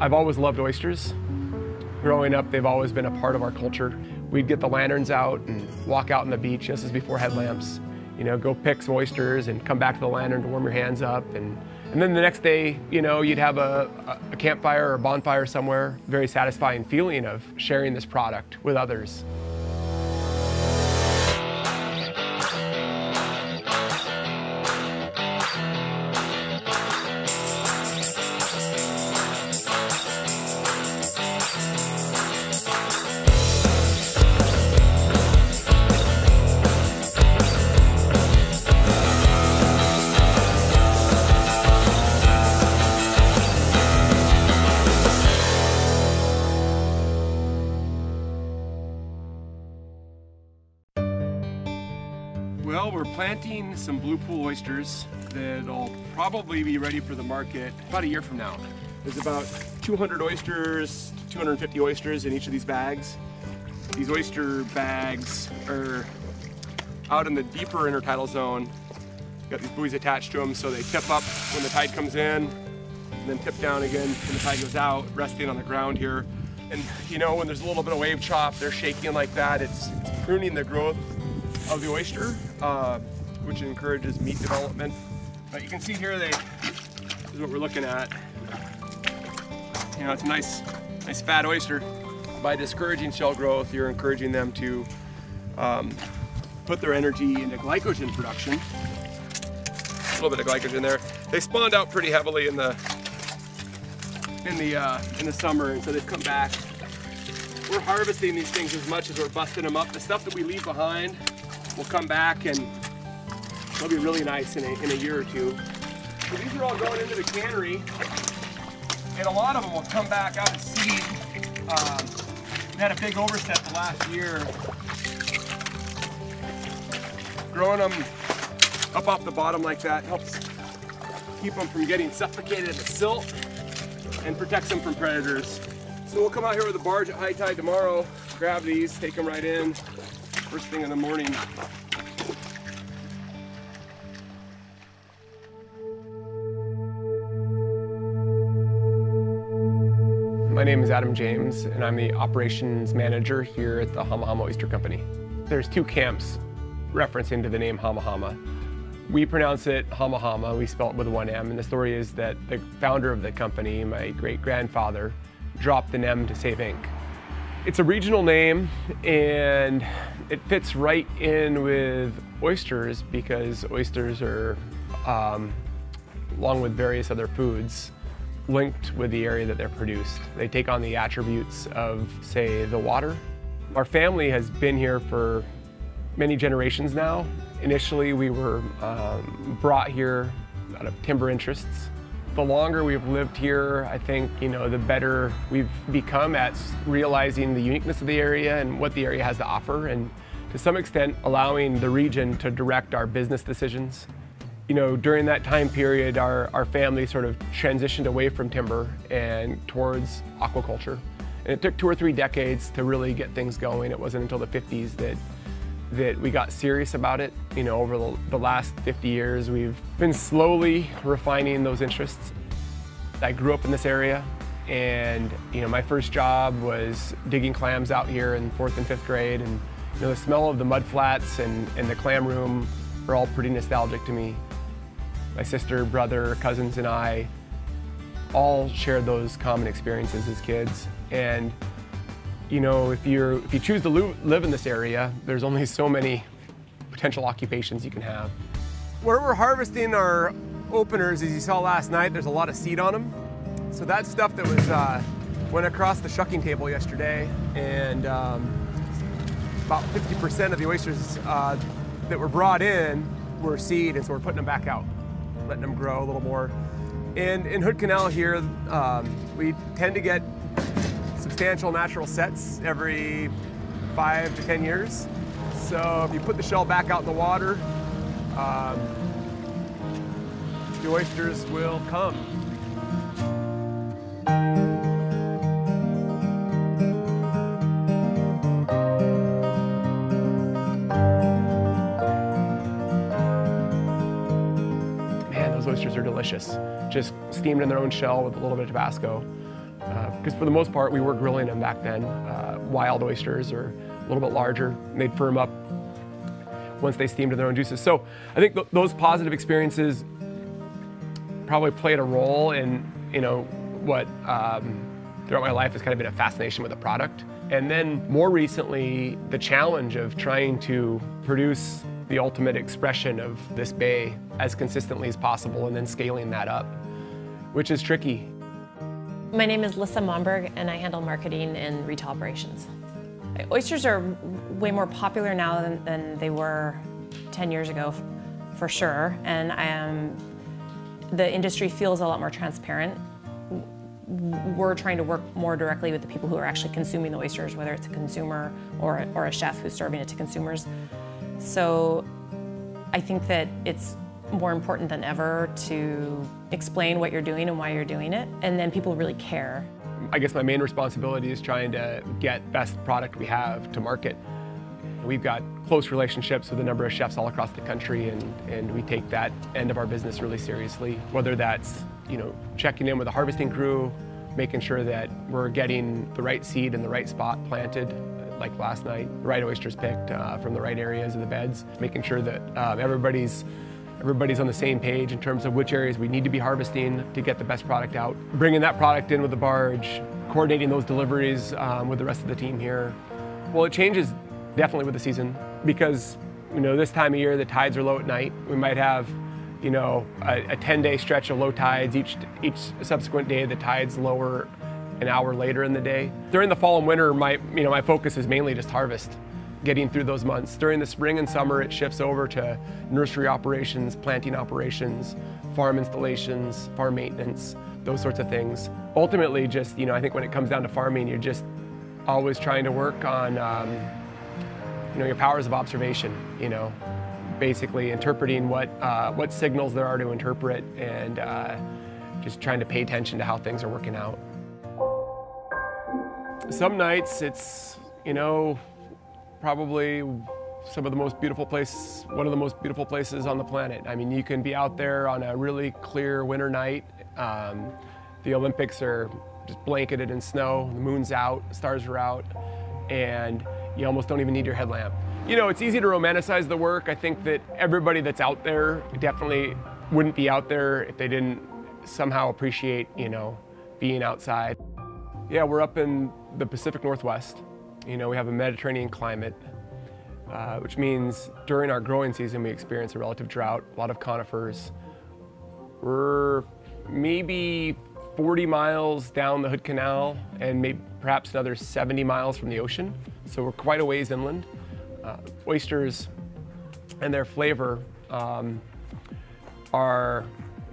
I've always loved oysters. Growing up, they've always been a part of our culture. We'd get the lanterns out and walk out on the beach. This is before headlamps. You know, go pick some oysters and come back to the lantern to warm your hands up. And then the next day, you know, you'd have a campfire or a bonfire somewhere. Very satisfying feeling of sharing this product with others. Well, we're planting some blue pool oysters that'll probably be ready for the market about a year from now. There's about 200 oysters, 250 oysters in each of these bags. These oyster bags are out in the deeper intertidal zone. Got these buoys attached to them so they tip up when the tide comes in and then tip down again when the tide goes out, resting on the ground here. And you know, when there's a little bit of wave chop, they're shaking like that. It's pruning the growth of the oyster, which encourages meat development. But you can see here, this is what we're looking at. You know, it's a nice fat oyster. By discouraging shell growth, you're encouraging them to put their energy into glycogen production. A little bit of glycogen there. They spawned out pretty heavily in the summer, and so they've come back. We're harvesting these things as much as we're busting them up. The stuff that we leave behind will come back and they'll be really nice in a year or two. So these are all going into the cannery, and a lot of them will come back out of seed. We had a big overset the last year, growing them up off the bottom like that helps keep them from getting suffocated in the silt and protects them from predators. So we'll come out here with a barge at high tide tomorrow, grab these, take them right in first thing in the morning. My name is Adam James, and I'm the operations manager here at the Hama Hama Oyster Company. There's two camps referencing to the name Hama Hama. We pronounce it Hama Hama, we spell it with one M, and the story is that the founder of the company, my great-grandfather, dropped an M to save ink. It's a regional name, and it fits right in with oysters because oysters are, along with various other foods, linked with the area that they're produced. They take on the attributes of, say, the water. Our family has been here for many generations now. Initially, we were brought here out of timber interests. The longer we've lived here, I think, you know, the better we've become at realizing the uniqueness of the area and what the area has to offer, and to some extent allowing the region to direct our business decisions. You know, during that time period, our family sort of transitioned away from timber and towards aquaculture. And it took 2 or 3 decades to really get things going. It wasn't until the 50s that we got serious about it. You know, over the last 50 years, we've been slowly refining those interests. I grew up in this area, and you know, my first job was digging clams out here in 4th and 5th grade, and you know, the smell of the mud flats and the clam room are all pretty nostalgic to me. My sister, brother, cousins, and I all shared those common experiences as kids. And you know, if you choose to live in this area, there's only so many potential occupations you can have. Where we're harvesting our openers, as you saw last night, there's a lot of seed on them. So that stuff that was went across the shucking table yesterday, and about 50% of the oysters that were brought in were seed, and so we're putting them back out, letting them grow a little more. And in Hood Canal here, we tend to get substantial natural sets every 5 to 10 years. So if you put the shell back out in the water, the oysters will come. Man, those oysters are delicious. Just steamed in their own shell with a little bit of Tabasco. because for the most part we were grilling them back then. Wild oysters are a little bit larger, and they'd firm up once they steamed in their own juices. So I think those positive experiences probably played a role in, what throughout my life has kind of been a fascination with the product. And then more recently, the challenge of trying to produce the ultimate expression of this bay as consistently as possible and then scaling that up, which is tricky. My name is Lissa Monberg, and I handle marketing and retail operations. Oysters are way more popular now than they were 10 years ago, for sure. And the industry feels a lot more transparent. We're trying to work more directly with the people who are actually consuming the oysters, whether it's a consumer or a chef who's serving it to consumers. So I think that it's more important than ever to explain what you're doing and why you're doing it, and then people really care. I guess my main responsibility is trying to get best product we have to market. We've got close relationships with a number of chefs all across the country, and we take that end of our business really seriously. Whether that's, checking in with the harvesting crew, making sure that we're getting the right seed in the right spot planted, like last night, the right oysters picked from the right areas of the beds, making sure that everybody's on the same page in terms of which areas we need to be harvesting to get the best product out. Bringing that product in with the barge, coordinating those deliveries with the rest of the team here. Well, it changes definitely with the season because, this time of year the tides are low at night. We might have, a 10-day stretch of low tides. Each subsequent day the tides lower an hour later in the day. During the fall and winter, my focus is mainly just harvest, getting through those months. During the spring and summer, it shifts over to nursery operations, planting operations, farm installations, farm maintenance, those sorts of things. Ultimately, just, I think when it comes down to farming, you're just always trying to work on, your powers of observation, basically interpreting what signals there are to interpret and just trying to pay attention to how things are working out. Some nights it's, probably one of the most beautiful places on the planet. I mean, you can be out there on a really clear winter night. The Olympics are just blanketed in snow, the moon's out, stars are out, and you almost don't even need your headlamp. It's easy to romanticize the work. I think that everybody that's out there definitely wouldn't be out there if they didn't somehow appreciate, being outside. Yeah, we're up in the Pacific Northwest. We have a Mediterranean climate, which means during our growing season we experience a relative drought, a lot of conifers. We're maybe 40 miles down the Hood Canal and maybe perhaps another 70 miles from the ocean, so we're quite a ways inland. Oysters and their flavor are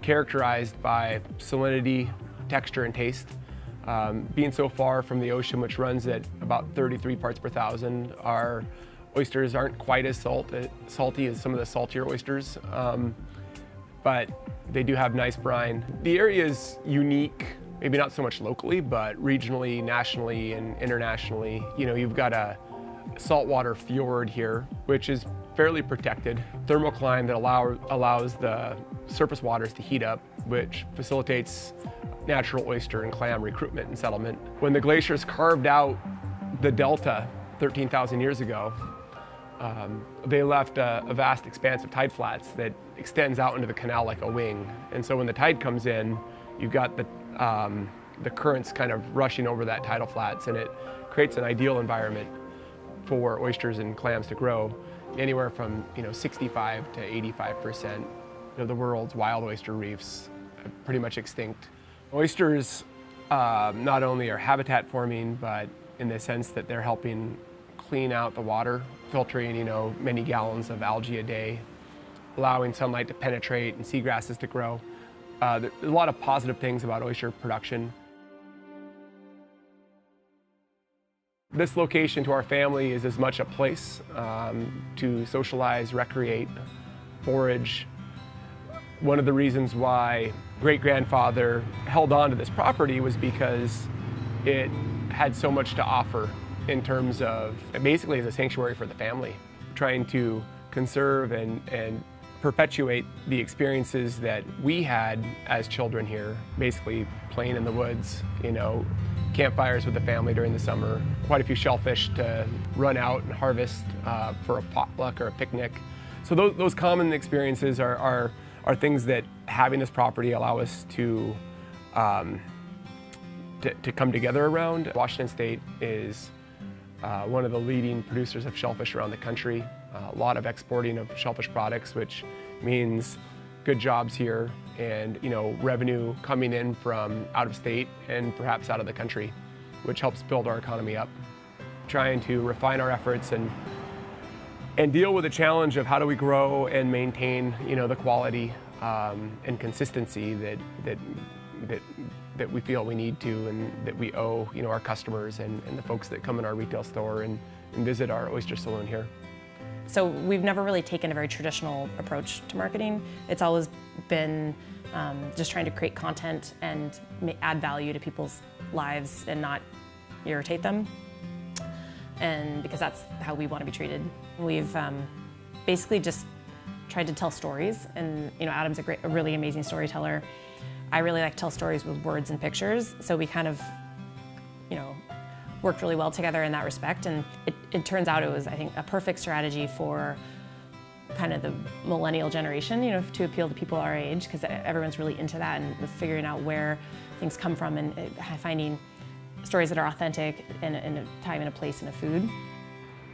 characterized by salinity, texture, and taste. Being so far from the ocean, which runs at about 33 parts per thousand, our oysters aren't quite as salty as some of the saltier oysters, but they do have nice brine. The area is unique, maybe not so much locally, but regionally, nationally, and internationally. You've got a saltwater fjord here, which is fairly protected. Thermocline that allows the surface waters to heat up, which facilitates natural oyster and clam recruitment and settlement. When the glaciers carved out the delta 13,000 years ago, they left a vast expanse of tide flats that extends out into the canal like a wing. And so when the tide comes in, you've got the currents kind of rushing over that tidal flats, and it creates an ideal environment for oysters and clams to grow. Anywhere from 65 to 85% of the world's wild oyster reefs are pretty much extinct. Oysters not only are habitat forming, but in the sense that they're helping clean out the water, filtering many gallons of algae a day, allowing sunlight to penetrate and seagrasses to grow. There's a lot of positive things about oyster production. This location to our family is as much a place to socialize, recreate, forage. One of the reasons why great-grandfather held on to this property was because it had so much to offer in terms of, basically as a sanctuary for the family, trying to conserve and perpetuate the experiences that we had as children here, basically playing in the woods, you know, campfires with the family during the summer, quite a few shellfish to run out and harvest for a potluck or a picnic. So those common experiences are things that having this property allow us to come together around. Washington State is one of the leading producers of shellfish around the country. A lot of exporting of shellfish products, which means good jobs here and, you know, revenue coming in from out of state and perhaps out of the country, which helps build our economy up. Trying to refine our efforts and deal with the challenge of how do we grow and maintain, you know, the quality and consistency that we feel we need to and that we owe, you know, our customers and the folks that come in our retail store and visit our oyster saloon here. So we've never really taken a very traditional approach to marketing. It's always been just trying to create content and add value to people's lives and not irritate them. And because that's how we want to be treated. We've basically just tried to tell stories, and you know, Adam's a really amazing storyteller. I really like to tell stories with words and pictures, so we kind of, you know, worked really well together in that respect, and it turns out it was, I think, a perfect strategy for kind of the millennial generation, you know, to appeal to people our age, because everyone's really into that and figuring out where things come from and finding stories that are authentic in a time and a place and a food.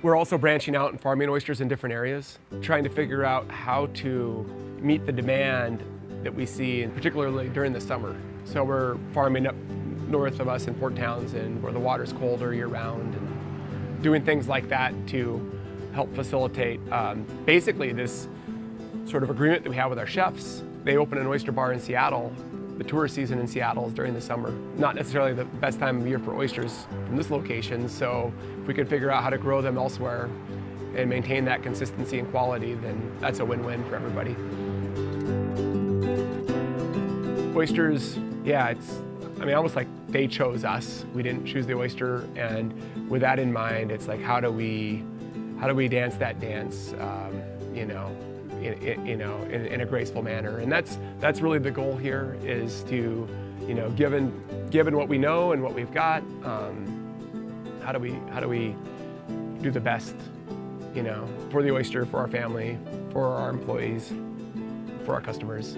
We're also branching out and farming oysters in different areas, trying to figure out how to meet the demand that we see, and particularly during the summer. So we're farming up north of us in Port Townsend, where the water's colder year-round, and doing things like that to help facilitate basically this sort of agreement that we have with our chefs. They open an oyster bar in Seattle. The tourist season in Seattle is during the summer. Not necessarily the best time of year for oysters from this location, so if we could figure out how to grow them elsewhere and maintain that consistency and quality, then that's a win-win for everybody. Oysters, yeah, I mean, almost like they chose us. We didn't choose the oyster, and with that in mind, it's like, how do we dance that dance, you know, in a graceful manner, and that's really the goal here, is to, you know, given what we know and what we've got, how do we do the best, you know, for the oyster, for our family, for our employees, for our customers.